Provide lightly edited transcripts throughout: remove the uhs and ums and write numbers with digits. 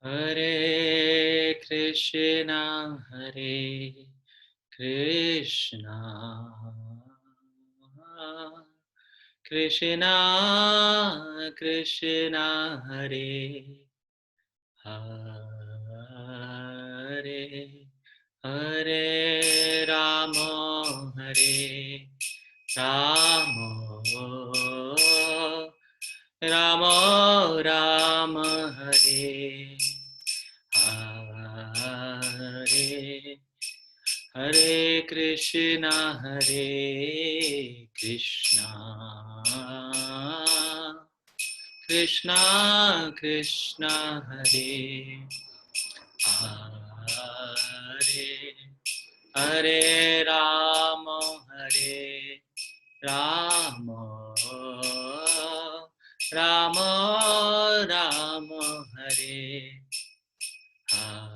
Hare Krishna, Krishna Krishna, Hare Hare, Hare Rama, Hare Rama, Rama Rama, Hare Hare, Hare Krishna, Krishna Krishna, Hare Hare, Hare Rama, Hare Rama, Rama Rama, Hare Hare,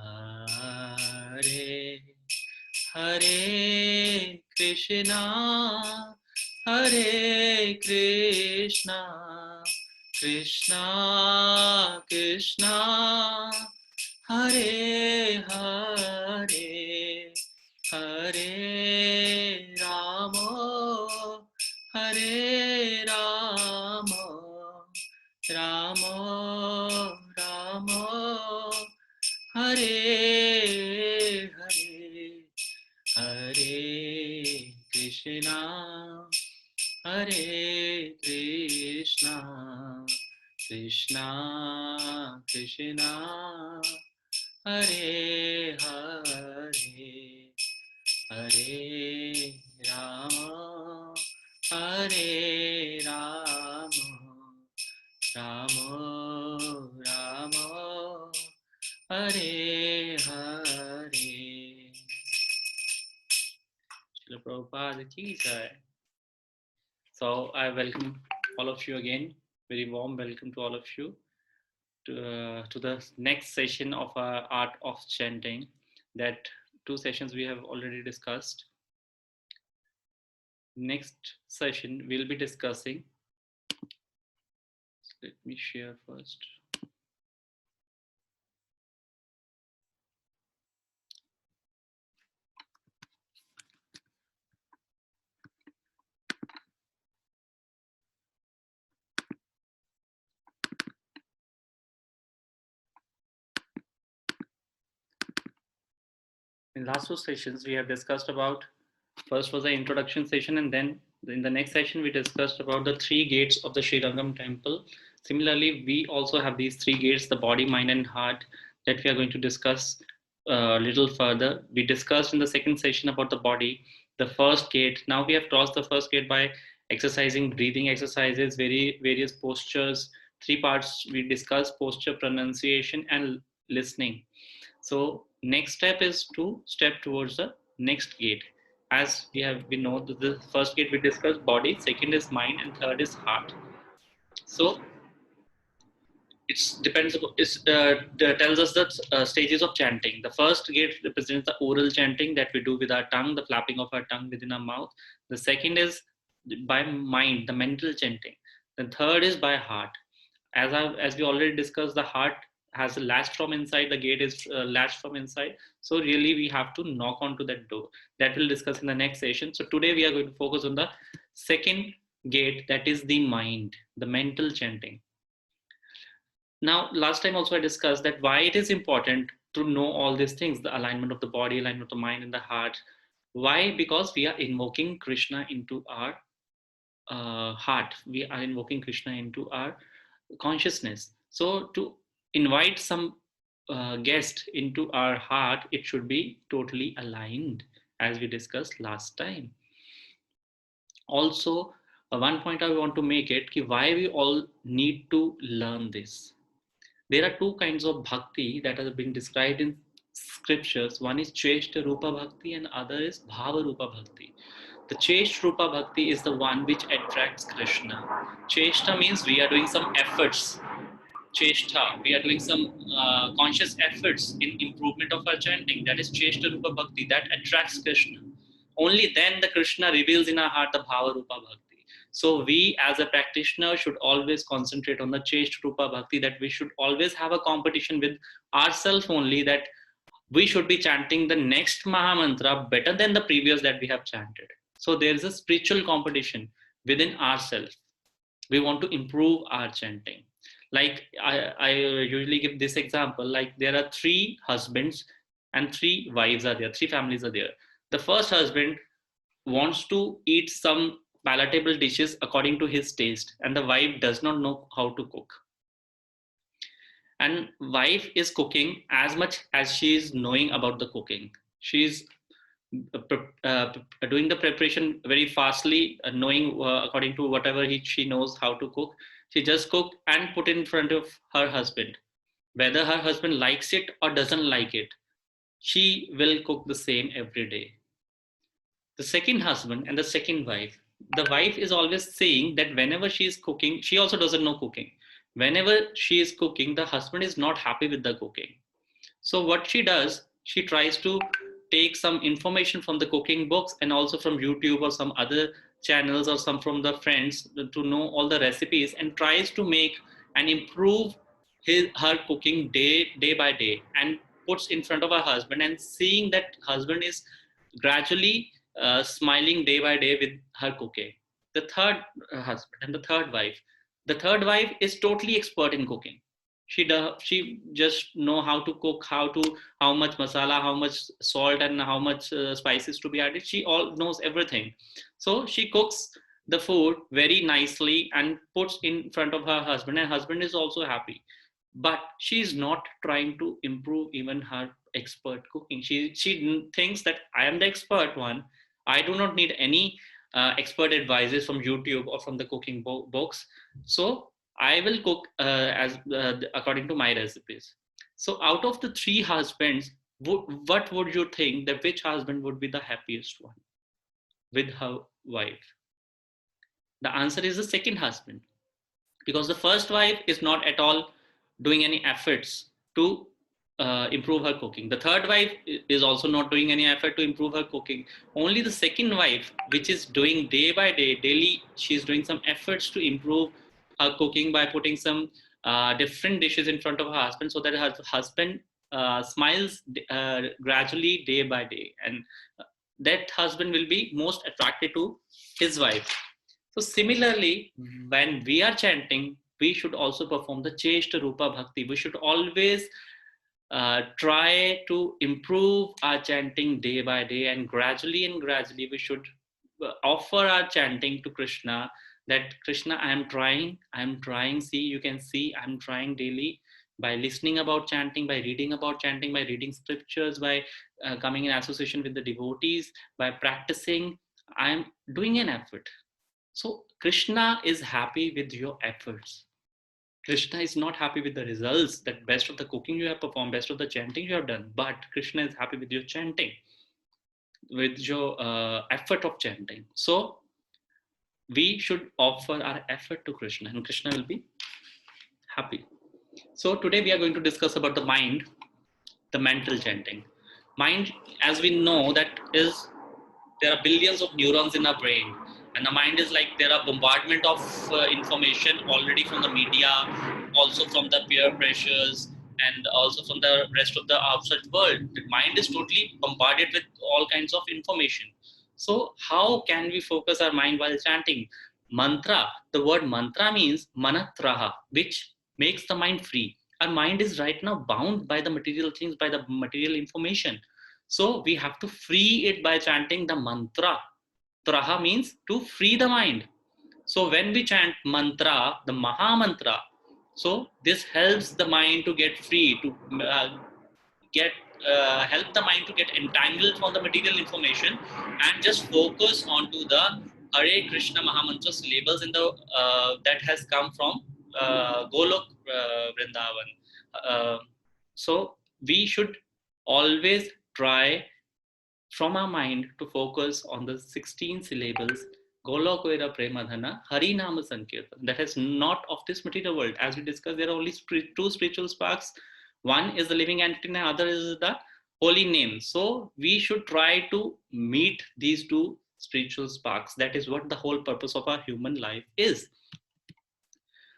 Hare Krishna, Krishna Krishna, Hare Hare, Hare Rama, Hare Rama, Rama Rama, Hare Hare, Hare Krishna, Hare Krishna, Krishna Krishna, Hare Hare, Hare Rama, Hare Rama, Rama Rama, Hare Hare. Srila Prabhupada ki jai. So I welcome all of you again. Very warm welcome to all of you to the next session of our Art of Chanting. That 2 sessions we have already discussed. Next session we'll be discussing. Let me share first. In last 2 sessions we have discussed about, first was the introduction session, and then in the next session we discussed about the 3 gates of the Srirangam temple. Similarly, we also have these 3 gates, the body, mind and heart, that we are going to discuss a little further. We discussed in the second session about the body, the first gate. Now we have crossed the first gate by exercising breathing exercises, various postures. 3 parts we discussed: posture, pronunciation and listening. So next step is to step towards the next gate. As we know that the first gate we discussed body, second is mind, and third is heart. So it depends. It tells us the stages of chanting. The first gate represents the oral chanting that we do with our tongue, the flapping of our tongue within our mouth. The second is by mind, the mental chanting. The third is by heart. As we already discussed, the heart has a latch from inside. The gate is latched from inside. So really, we have to knock onto that door. That we'll discuss in the next session. So today we are going to focus on the second gate, that is the mind, the mental chanting. Now, last time also I discussed that why it is important to know all these things, the alignment of the body, alignment of the mind and the heart. Why? Because we are invoking Krishna into our heart. We are invoking Krishna into our consciousness. So to invite some guest into our heart, it should be totally aligned, as we discussed last time. Also, one point I want to make it, why we all need to learn this. There are 2 kinds of bhakti that are being described in scriptures. One is Cheshta Rupa Bhakti and other is Bhava Rupa Bhakti. The Cheshta Rupa Bhakti is the one which attracts Krishna. Cheshta means we are doing some efforts. Cheshta, we are doing some conscious efforts in improvement of our chanting. That is Cheshta Rupa Bhakti, that attracts Krishna. Only then the Krishna reveals in our heart the Bhava Rupa Bhakti. So we as a practitioner should always concentrate on the Cheshta Rupa Bhakti, that we should always have a competition with ourselves only, that we should be chanting the next Maha Mantra better than the previous that we have chanted. So there is a spiritual competition within ourselves. We want to improve our chanting. Like I usually give this example, like there are three husbands and three wives are there, three families are there. The first husband wants to eat some palatable dishes according to his taste, and the wife does not know how to cook. And wife is cooking as much as she is knowing about the cooking. She's doing the preparation very fastly, knowing according to whatever she knows how to cook. She just cook and put in front of her husband. Whether her husband likes it or doesn't like it, she will cook the same every day. The second husband and the second wife, the wife is always saying that whenever she is cooking, she also doesn't know cooking. Whenever she is cooking, the husband is not happy with the cooking. So what she does, she tries to take some information from the cooking books and also from YouTube or some other channels or some from the friends to know all the recipes, and tries to make and improve her cooking day by day, and puts in front of her husband, and seeing that husband is gradually smiling day by day with her cooking. The third husband and the third wife, the third wife is totally expert in cooking. She just know how to cook, how much masala, how much salt, and how much spices to be added. She all knows everything. So she cooks the food very nicely and puts in front of her husband, and husband is also happy. But she is not trying to improve even her expert cooking. She thinks that I am the expert one. I do not need any expert advices from YouTube or from the cooking books. So I will cook as according to my recipes. So out of the three husbands, what would you think that which husband would be the happiest one with her wife? The answer is the second husband, because the first wife is not at all doing any efforts to improve her cooking. The third wife is also not doing any effort to improve her cooking. Only the second wife, which is doing day by day, daily, she's doing some efforts to improve her cooking by putting some different dishes in front of her husband, so that her husband smiles gradually day by day, and that husband will be most attracted to his wife. So similarly, when we are chanting, we should also perform the Cheshta Rupa Bhakti. We should always try to improve our chanting day by day, and gradually we should offer our chanting to Krishna, that Krishna, I am trying, see, you can see I'm trying daily, by listening about chanting, by reading about chanting, by reading scriptures, by coming in association with the devotees, by practicing, I'm doing an effort. So Krishna is happy with your efforts. Krishna is not happy with the results, that best of the cooking you have performed, best of the chanting you have done, but Krishna is happy with your chanting, with your effort of chanting. So we should offer our effort to Krishna, and Krishna will be happy. So today we are going to discuss about the mind, the mental chanting. Mind, as we know, that is, there are billions of neurons in our brain, and the mind is like, there are bombardment of information already from the media, also from the peer pressures, and also from the rest of the outside world. The mind is totally bombarded with all kinds of information. So how can we focus our mind while chanting? Mantra, the word mantra means manatraha, which makes the mind free. Our mind is right now bound by the material things, by the material information. So we have to free it by chanting the mantra. Traha means to free the mind. So when we chant mantra, the Maha Mantra, so this helps the mind to get free, to get help the mind to get entangled from the material information, and just focus onto the Hare Krishna Maha Mantra syllables in the that has come from Golok Vrindavan. So we should always try from our mind to focus on the 16 syllables Golokoira Premadhana Hari Nama Sankirtan, that is not of this material world. As we discussed, there are only two spiritual sparks. One is the living entity and the other is the holy name. So we should try to meet these two spiritual sparks. That is what the whole purpose of our human life is.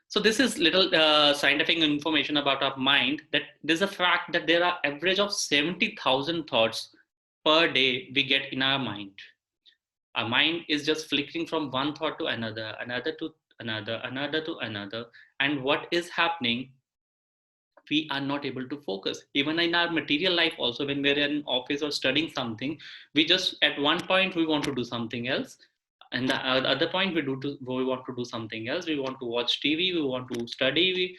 So this is little scientific information about our mind, that there's a fact that there are average of 70,000 thoughts per day we get in our mind. Our mind is just flickering from one thought to another, another to another, another to another. And what is happening? We are not able to focus. Even in our material life also, when we're in office or studying something, we just at one point we want to do something else, and the other point we want to do something else. We want to watch TV, we want to study,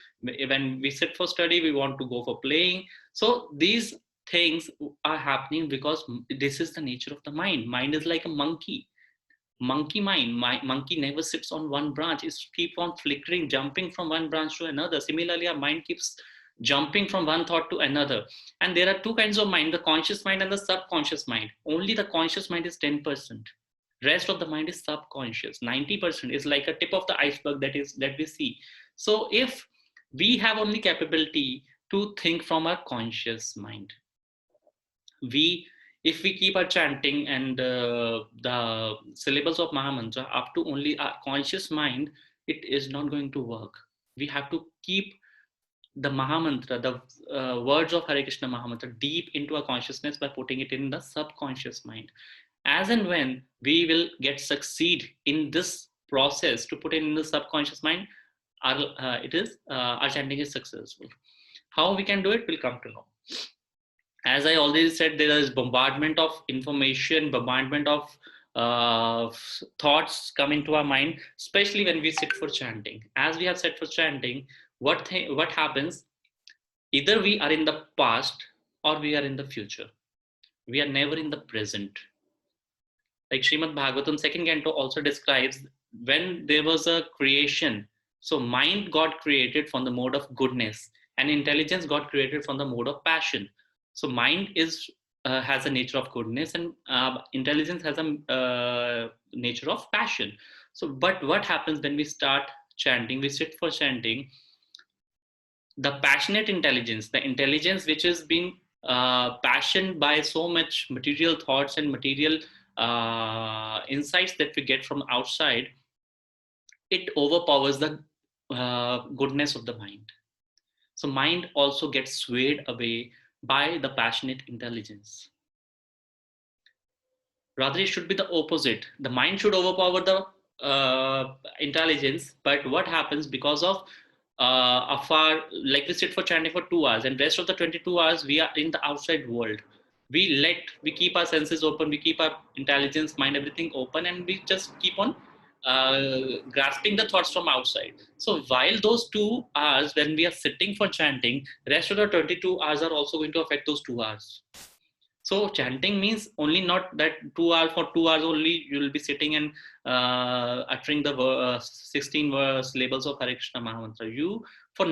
when we sit for study we want to go for playing. So these things are happening because this is the nature of the mind is like a monkey mind. My monkey never sits on one branch. It keeps on flickering, jumping from one branch to another. Similarly, our mind keeps jumping from one thought to another. And there are two kinds of mind, the conscious mind and the subconscious mind. Only the conscious mind is 10%. Rest of the mind is subconscious. 90% is like a tip of the iceberg that we see. So if we have only capability to think from our conscious mind, if we keep our chanting and the syllables of Mahamantra up to only our conscious mind, it is not going to work. We have to keep the Mahamantra, the words of Hare Krishna Mahamantra deep into our consciousness by putting it in the subconscious mind. As and when we will succeed in this process to put it in the subconscious mind, our chanting is successful. How we can do it, we'll come to know. As I already said, there is bombardment of information, bombardment of thoughts come into our mind, especially when we sit for chanting. As we have said for chanting, what happens? Either we are in the past or we are in the future. We are never in the present. Like Srimad Bhagavatam, second canto also describes when there was a creation. So mind got created from the mode of goodness, and intelligence got created from the mode of passion. So mind has a nature of goodness, and intelligence has a nature of passion. So, but what happens when we start chanting? We sit for chanting. The passionate intelligence, the intelligence which is being passioned by so much material thoughts and material insights that we get from outside, it overpowers the goodness of the mind. So mind also gets swayed away by the passionate intelligence. Rather, it should be the opposite. The mind should overpower the intelligence. But what happens because of like we sit for chanting for 2 hours, and rest of the 22 hours we are in the outside world. We keep our senses open, we keep our intelligence, mind, everything open, and we just keep on grasping the thoughts from outside. So while those 2 hours when we are sitting for chanting, rest of the 22 hours are also going to affect those 2 hours. So chanting means only not that 2 hours, for 2 hours only you will be sitting and uttering the 16 syllables of Hare Krishna Mahamantra. You, for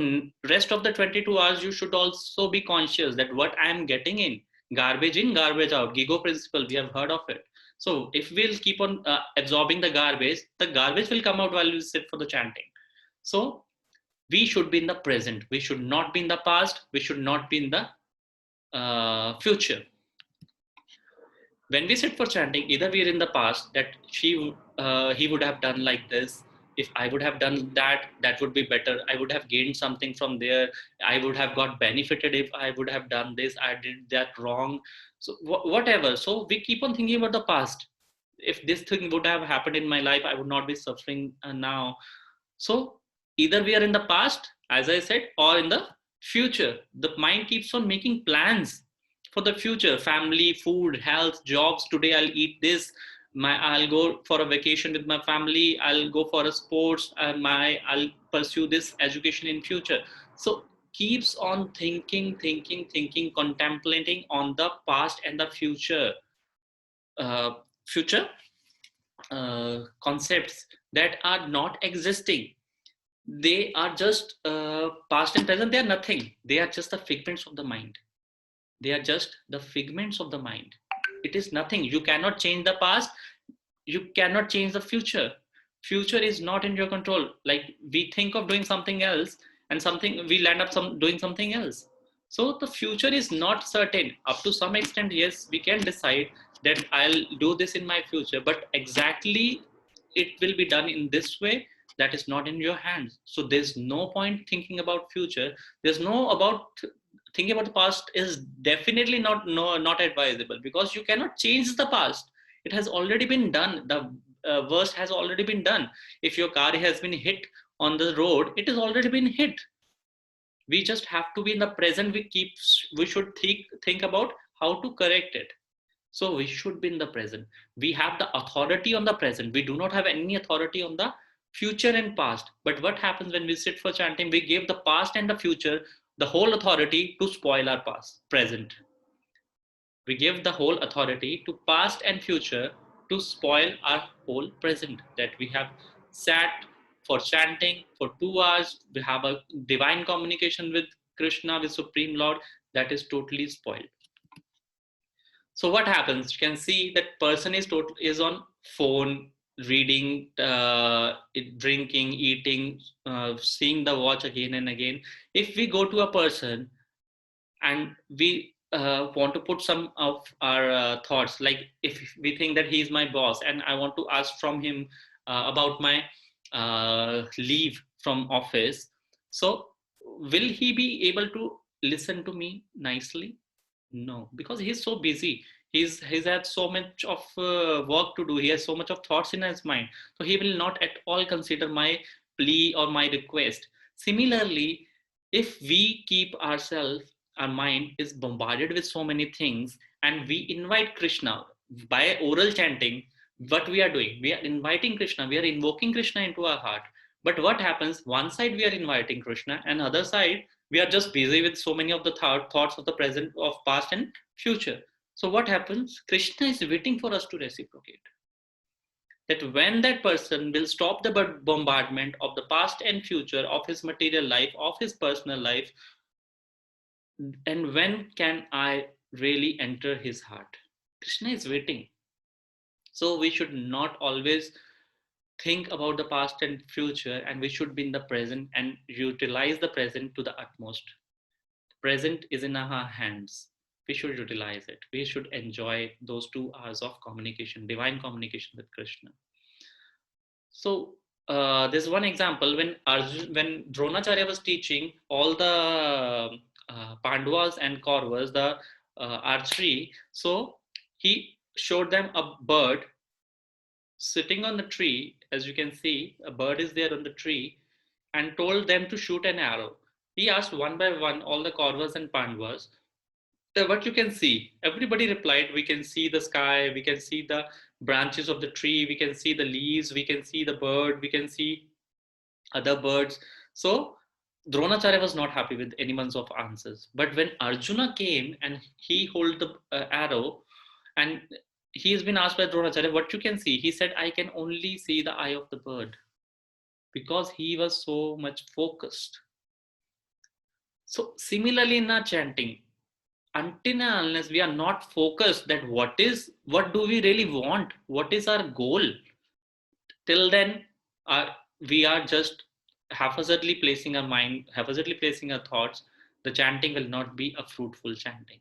rest of the 22 hours, you should also be conscious that what I am getting in, garbage in, garbage out, Gigo principle, we have heard of it. So if we'll keep on absorbing the garbage will come out while we sit for the chanting. So we should be in the present. We should not be in the past. We should not be in the future. When we sit for chanting, either we are in the past, that he would have done like this. If I would have done that, that would be better. I would have gained something from there. I would have got benefited if I would have done this. I did that wrong. So whatever. So we keep on thinking about the past. If this thing would have happened in my life, I would not be suffering now. So either we are in the past, as I said, or in the future. The mind keeps on making plans for the future: family, food, health, jobs. Today I'll eat this. I'll go for a vacation with my family. I'll go for a sports. I'll pursue this education in future. So keeps on thinking, contemplating on the past and the future concepts that are not existing. They are just past and present. They are nothing. They are just the figments of the mind. They are just the figments of the mind. It is nothing. You cannot change the past. You cannot change the future. Future is not in your control. Like we think of doing something else, and we'll end up doing something else. So the future is not certain. Up to some extent, yes, we can decide that I'll do this in my future, but exactly it will be done in this way, that is not in your hands. So there's no point thinking about future. There's no about thinking about the past is definitely not advisable, because you cannot change the past. It has already been done. The worst has already been done. If your car has been hit on the road, it has already been hit. We just have to be in the present. We should think about how to correct it. So we should be in the present. We have the authority on the present. We do not have any authority on the future and past. But what happens when we sit for chanting? We give the past and the future the whole authority to spoil our past present. We give the whole authority to past and future to spoil our whole present. That we have sat for chanting for 2 hours, we have a divine communication with Krishna, with Supreme Lord, that is totally spoiled. So what happens? You can see that person is on phone, reading, drinking, eating, seeing the watch again and again. If we go to a person and we want to put some of our thoughts, like if we think that he's my boss and I want to ask from him about my leave from office, so will he be able to listen to me nicely? No, because he's so busy. He's had so much of work to do. He has so much of thoughts in his mind. So he will not at all consider my plea or my request. Similarly, if we keep ourselves, our mind is bombarded with so many things, and we invite Krishna by oral chanting, what we are doing? We are inviting Krishna, we are invoking Krishna into our heart. But what happens? One side we are inviting Krishna, and other side we are just busy with so many of the thoughts of the present, of past and future. So what happens? Krishna is waiting for us to reciprocate. That when that person will stop the bombardment of the past and future, of his material life, of his personal life, and when can I really enter his heart? Krishna is waiting. So we should not always think about the past and future, and we should be in the present and utilize the present to the utmost. Present is in our hands. We should utilize it. We should enjoy those 2 hours of communication, divine communication with Krishna. So there's one example when when Dronacharya was teaching all the Pandavas and Kauravas the archery. So he showed them a bird sitting on the tree. As you can see, a bird is there on the tree, and told them to shoot an arrow. He asked one by one all the Kauravas and Pandavas, what you can see. Everybody replied, we can see the sky, we can see the branches of the tree, we can see the leaves, we can see the bird, we can see other birds. So Dronacharya was not happy with anyone's of answers. But when Arjuna came and he held the arrow, and he has been asked by Dronacharya what you can see, he said, I can only see the eye of the bird, because he was so much focused. So similarly in our chanting, until and unless we are not focused that what do we really want, what is our goal, till then we are just haphazardly placing our mind, haphazardly placing our thoughts. The chanting will not be a fruitful chanting.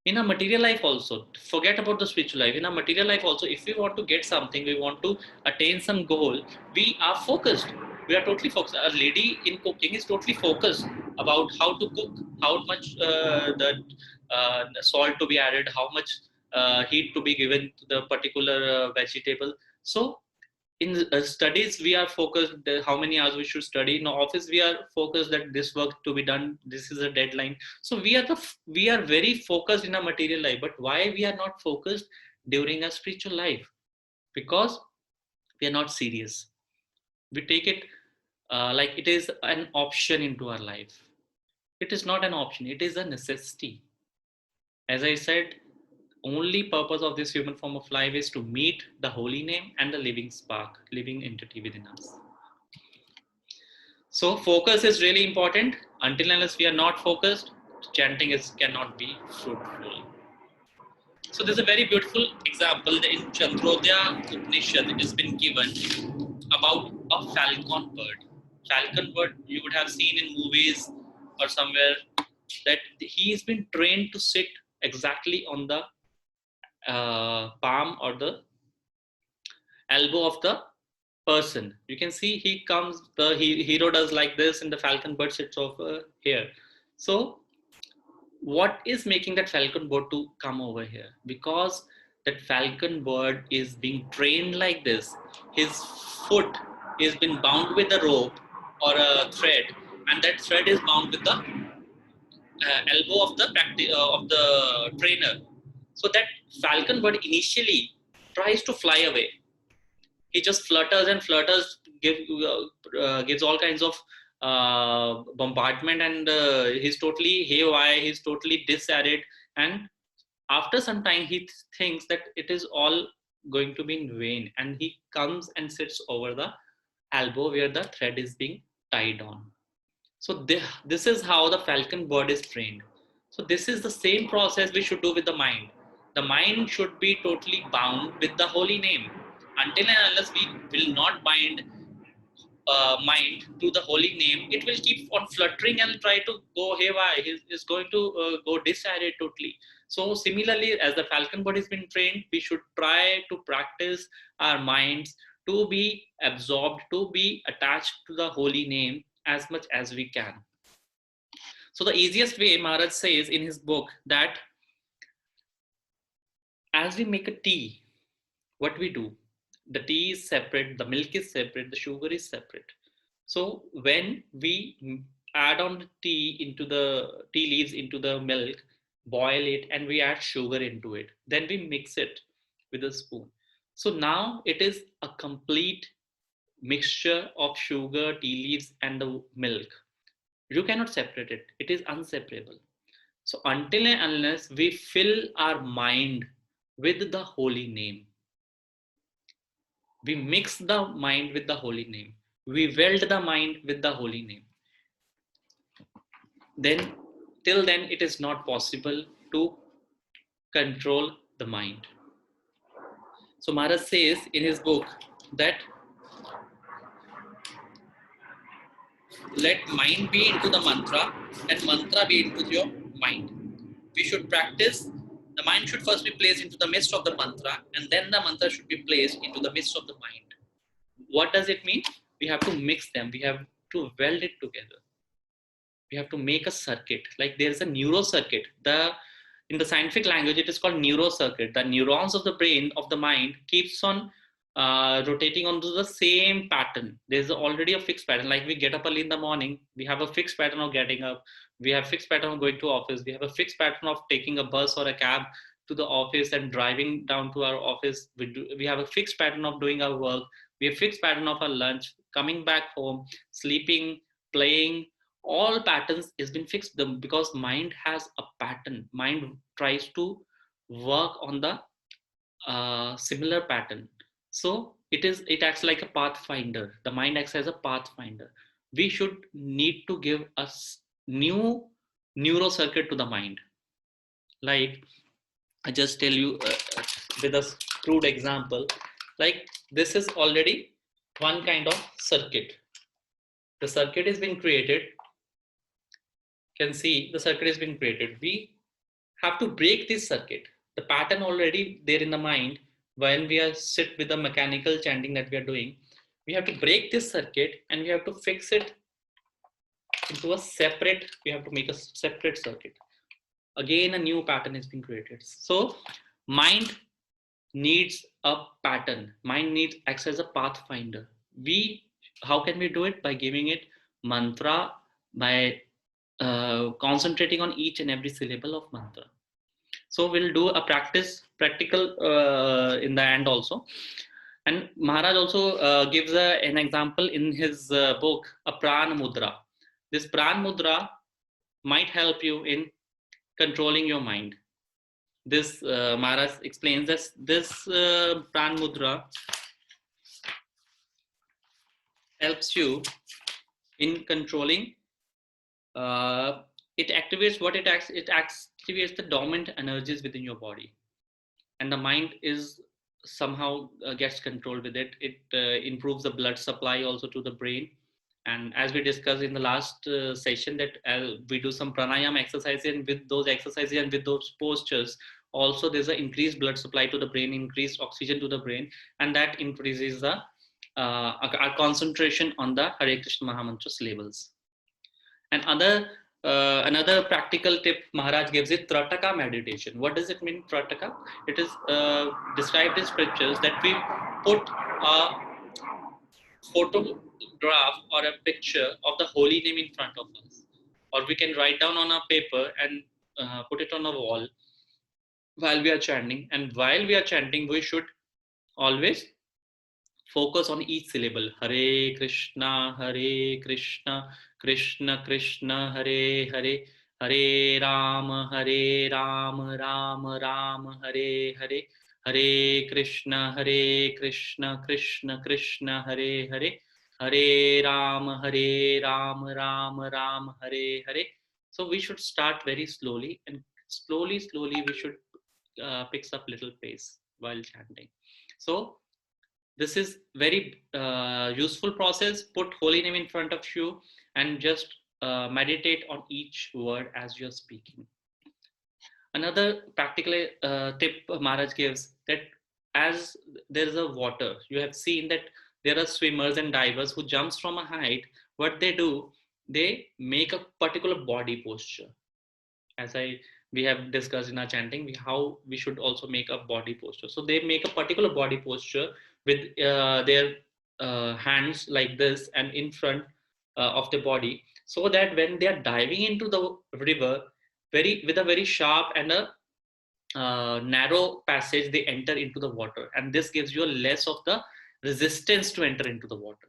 In our material life also, forget about the spiritual life. In our material life also, if we want to get something, we want to attain some goal, we are focused. We are totally focused. A lady in cooking is totally focused about how to cook, how much the salt to be added, how much heat to be given to the particular vegetable. So in studies we are focused how many hours we should study. In office we are focused that this work to be done, this is a deadline. So we are very focused in our material life. But why we are not focused during our spiritual life? Because we are not serious. We take it like it is an option into our life. It is not an option, it is a necessity. As I said, only purpose of this human form of life is to meet the holy name and the living spark, living entity within us. So focus is really important. Until unless we are not focused, chanting cannot be fruitful. So there's a very beautiful example in Chandrodaya Upanishad. It has been given about a falcon bird. Falcon bird you would have seen in movies or somewhere, that he has been trained to sit exactly on the palm or the elbow of the person. You can see he comes, the hero does like this, and the falcon bird sits over here. So what is making that falcon bird to come over here? Because that falcon bird is being trained like this. His foot is been bound with a rope or a thread, and that thread is bound with the elbow of the of the trainer. So that falcon bird initially tries to fly away. He just flutters and flutters, gives all kinds of bombardment, and he's totally haywire, he's totally disarrayed. And after some time, he thinks that it is all going to be in vain, and he comes and sits over the elbow where the thread is being tied on. So this is how the falcon bird is trained. So this is the same process we should do with the mind. The mind should be totally bound with the holy name. Until and unless we will not bind mind to the holy name, it will keep on fluttering and try to go haywire. Is going to go disarrayed totally. So similarly, as the falcon bird has been trained, we should try to practice our minds to be absorbed, to be attached to the holy name as much as we can. So the easiest way, Maharaj says in his book, that as we make a tea, what we do, the tea is separate, the milk is separate, the sugar is separate. So when we add on the tea into the tea leaves into the milk, boil it, and we add sugar into it, then we mix it with a spoon. So now it is a complete mixture of sugar, tea leaves, and the milk. You cannot separate it. It is inseparable. So until and unless we fill our mind with the holy name, we mix the mind with the holy name, we weld the mind with the holy name, then till then it is not possible to control the mind. So Maharaj says in his book that let mind be into the mantra and mantra be into your mind. We should practice. The mind should first be placed into the midst of the mantra, and then the mantra should be placed into the midst of the mind. What does it mean? We have to mix them. We have to weld it together. We have to make a circuit. Like there is a neurocircuit. In the scientific language, it is called neurocircuit. The neurons of the brain, of the mind, keeps on rotating onto the same pattern. There's already a fixed pattern. Like we get up early in the morning, we have a fixed pattern of getting up. We have a fixed pattern of going to office. We have a fixed pattern of taking a bus or a cab to the office and driving down to our office. We have a fixed pattern of doing our work. We have a fixed pattern of our lunch, coming back home, sleeping, playing. All patterns has been fixed because mind has a pattern. Mind tries to work on the similar pattern. So it acts like a pathfinder. The mind acts as a pathfinder. We should need to give us new neurocircuit to the mind. Like I just tell you with a crude example, like this is already one kind of circuit. The circuit has been created. Can see the circuit has been created. We have to break this circuit. The pattern already there in the mind. When we are sit with the mechanical chanting that we are doing, we have to break this circuit and we have to fix it into a separate. We have to make a separate circuit. Again, a new pattern has been created. So mind needs a pattern. Mind needs acts as a pathfinder. How can we do it? By giving it mantra, by concentrating on each and every syllable of mantra. So we'll do a practical in the end also. And Maharaj also gives an example in his book, a Prana Mudra. This Prana Mudra might help you in controlling your mind. This Maharaj explains this Prana Mudra helps you in controlling. It activates what it acts. It activates the dormant energies within your body, and the mind is somehow gets control with it. It improves the blood supply also to the brain. And as we discussed in the last session, that we do some pranayama exercises, and with those exercises and with those postures, also there's an increased blood supply to the brain, increased oxygen to the brain, and that increases the our concentration on the Hare Krishna Mahamantra syllables. And another practical tip Maharaj gives is Trataka meditation. What does it mean, Trataka? It is described in scriptures that we put a photograph or a picture of the holy name in front of us, or we can write down on a paper and put it on a wall while we are chanting. And while we are chanting, we should always focus on each syllable. Hare Krishna, Hare Krishna, Krishna Krishna, Hare Hare, Hare Rama, Hare Rama, Rama Rama, Hare Hare, Hare Krishna, Hare Krishna, Krishna Krishna, Hare Hare, Hare Rama, Hare Rama, Rama Rama, Hare Hare. So we should start very slowly, and slowly we should picks up little pace while chanting. So this is very useful process. Put holy name in front of you and just meditate on each word as you're speaking. Another practical tip Maharaj gives, that as there is a water, you have seen that there are swimmers and divers who jumps from a height. What they do, they make a particular body posture. As we have discussed in our chanting, how we should also make a body posture. So they make a particular body posture with their hands like this and in front of the body, so that when they are diving into the river, with a very sharp and a narrow passage, they enter into the water, and this gives you a less of the resistance to enter into the water.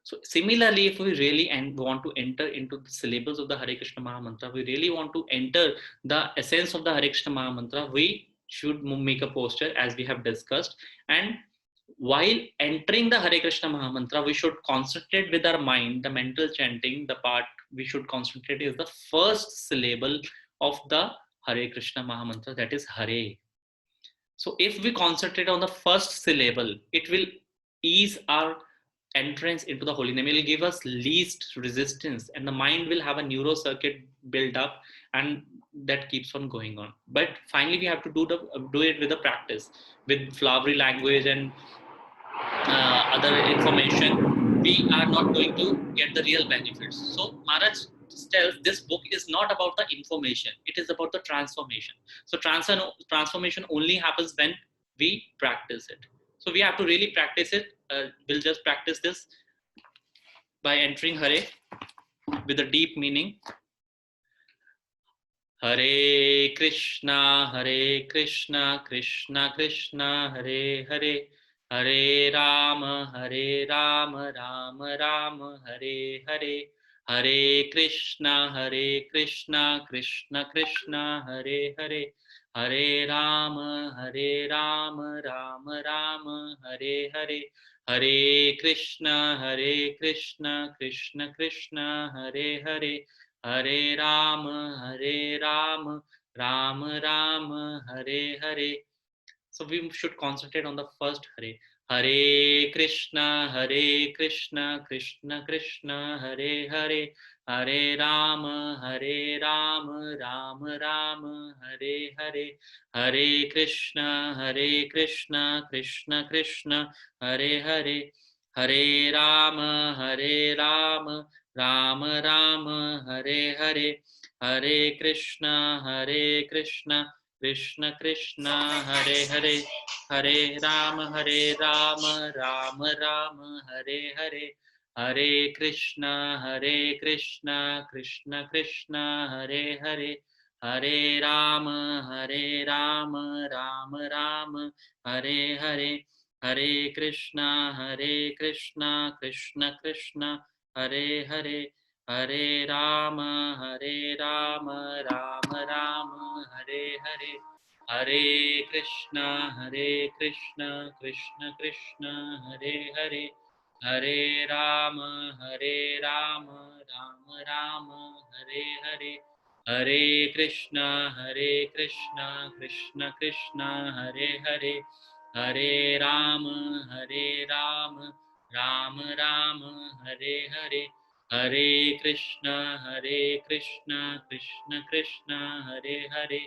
So similarly, if we really want to enter into the syllables of the Hare Krishna Mahamantra, we really want to enter the essence of the Hare Krishna Mahamantra, we should make a posture as we have discussed. And while entering the Hare Krishna Mahamantra, we should concentrate with our mind. The mental chanting, the part we should concentrate is the first syllable of the Hare Krishna Mahamantra, that is Hare. So if we concentrate on the first syllable, it will ease our entrance into the holy name. It will give us least resistance, and the mind will have a neuro circuit build up, and that keeps on going on. But finally, we have to do it with a practice, with flowery language and other information. We are not going to get the real benefits. So Maharaj tells this book is not about the information; it is about the transformation. So transformation only happens when we practice it. So we have to really practice it. We'll just practice this by entering Hare with a deep meaning. Hare Krishna, Krishna Krishna, Hare Hare, Hare Rama, Rama Rama, Hare Hare, Hare Krishna, Krishna Krishna, Hare Hare, Hare Rama, Rama Rama, Hare Hare, Hare Krishna, Krishna Krishna, Hare Hare, Hare Rama, Rama Rama, Hare Hare. So we should concentrate on the first Hare. Hare Krishna, Krishna Krishna, Hare Hare, Hare Rama, Rama Rama, Hare Hare, Hare Krishna, Krishna Krishna, Hare Hare, Hare Rama, Rama Rama, Hare Hare, Hare Krishna, Krishna Krishna, Hare Hare, Hare Rama, Rama Rama, Hare Hare, Hare Krishna, Krishna Krishna, Hare Hare, Hare Rama, Rama Rama, Hare Hare, Hare Krishna, Krishna Krishna, Hare Hare, Hare Rama, Rama Rama, Hare Hare, Hare Krishna, Krishna Krishna, Hare Hare, Hare Rama, Rama Rama, Hare Hare, Hare Krishna, Krishna Krishna, Hare Hare, Hare Rama, Rama Rama, Hare Hare, Hare Krishna, Krishna Krishna, Hare Hare,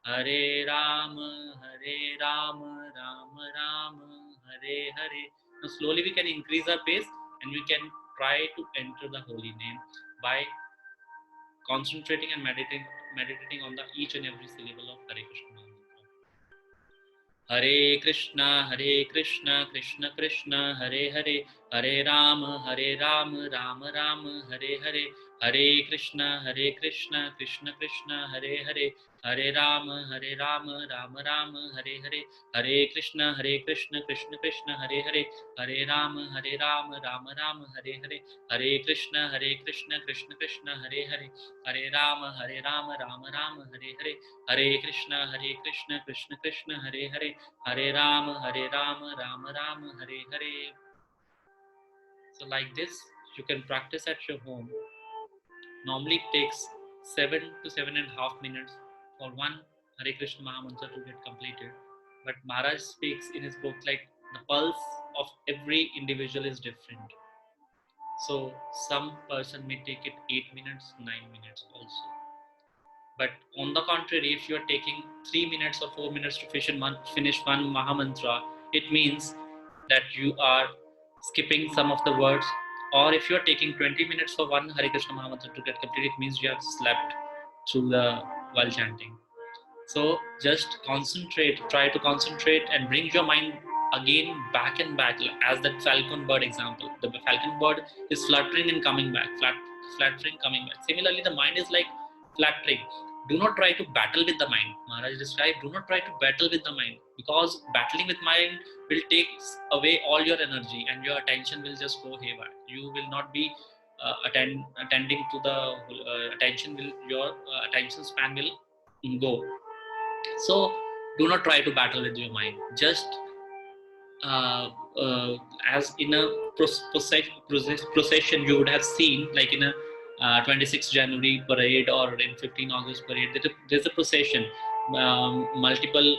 Hare Rama, Rama Rama, Hare Hare. Now slowly we can increase our pace and we can try to enter the holy name by concentrating and meditating on the each and every syllable of Hare Krishna mantra. Hare Krishna, Krishna Krishna, Hare Hare, Hare Rama, Rama Rama, Hare Hare, Hare Krishna, Krishna Krishna, Hare Hare, Hare Rama, Rama Rama, Hare Hare, Hare Krishna, Krishna Krishna, Hare Hare, Hare Rama, Rama Rama, Hare Hare, Hare Krishna, Krishna Krishna, Hare Hare, Hare Rama, Rama Rama, Hare Hare, Hare Krishna, Krishna Krishna, Hare Hare, Hare Rama, Rama Rama, Hare Hare. So like this, you can practice at your home. Normally it takes 7 to 7.5 minutes for one Hare Krishna Mahamantra to get completed. But Maharaj speaks in his book like the pulse of every individual is different. So some person may take it 8 minutes, 9 minutes also. But on the contrary, if you are taking 3 minutes or 4 minutes to finish one Mahamantra, it means that you are skipping some of the words. Or if you are taking 20 minutes for one Hare Krishna Mahamantra to get completed, it means you have slept through the while chanting. So just concentrate, try to concentrate and bring your mind again back and back, as that falcon bird example. The falcon bird is fluttering and coming back, fluttering, coming back. Similarly, the mind is like fluttering. Do not try to battle with the mind. Maharaj described, do not try to battle with the mind, because battling with mind will take away all your energy and your attention will just go haywire. You will not be attending to the attention will, your attention span will go. So do not try to battle with your mind. Just uh, as in a procession you would have seen, like in a 26th January parade or in 15 August parade, there's a procession. Multiple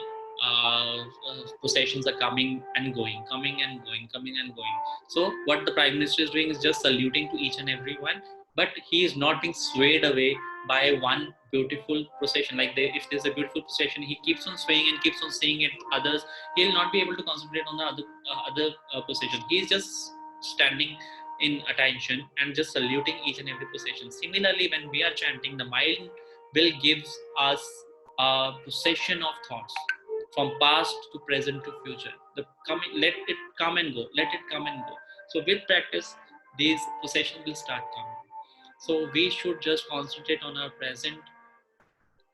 processions are coming and going, coming and going, coming and going. So what the Prime Minister is doing is just saluting to each and every one, but he is not being swayed away by one beautiful procession. Like if there's a beautiful procession, he keeps on swaying and keeps on saying it others. He'll not be able to concentrate on the other procession. He's just standing in attention and just saluting each and every procession. Similarly, when we are chanting, the mind will give us a procession of thoughts from past to present to future. Let it come and go. Let it come and go. So with practice, these processions will start coming. So we should just concentrate on our present.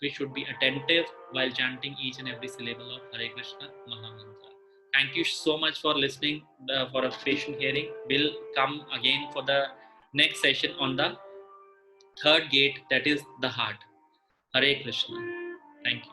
We should be attentive while chanting each and every syllable of Hare Krishna Mahamantra. Thank you so much for listening, for a patient hearing. We'll come again for the next session on the third gate, that is the heart. Hare Krishna. Thank you.